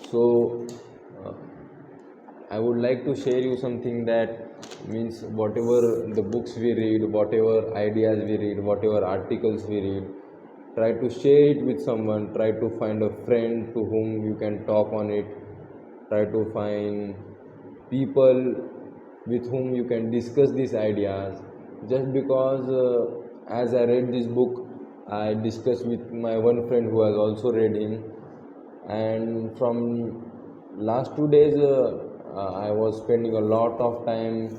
So, uh, I would like to share you something that means whatever the books we read, whatever ideas we read, whatever articles we read, try to share it with someone, try to find a friend to whom you can talk on it, try to find people with whom you can discuss these ideas. Just because as I read this book, I discussed with my one friend who has also read him, and from last 2 days I was spending a lot of time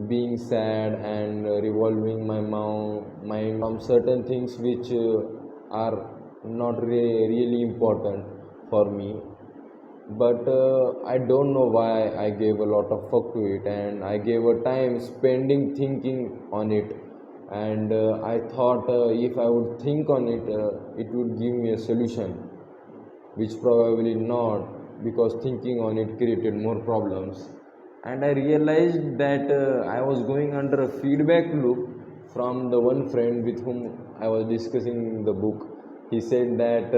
being sad and revolving my mind from certain things which are not really important for me. But I don't know why I gave a lot of fuck to it, and I gave a time spending thinking on it. And I thought if I would think on it, it would give me a solution, which probably not, because thinking on it created more problems. And I realized that I was going under a feedback loop from the one friend with whom I was discussing the book. He said that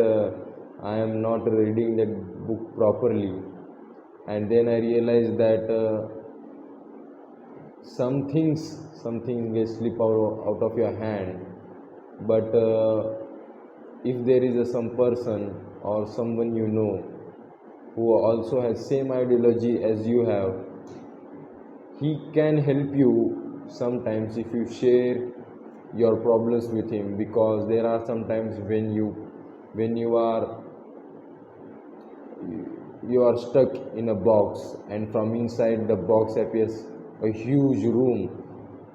I am not reading that book properly, and then I realized that something will slip out of your hand. But if there is some person or someone you know who also has same ideology as you have, he can help you sometimes if you share your problems with him. Because there are sometimes when you are stuck in a box, and from inside the box appears a huge room,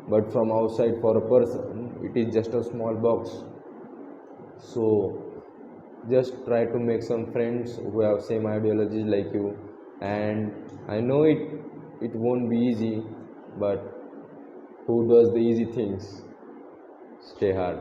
but from outside for a person it is just a small box. So just try to make some friends who have same ideologies like you. And I know it won't be easy, but who does the easy things? Stay hard.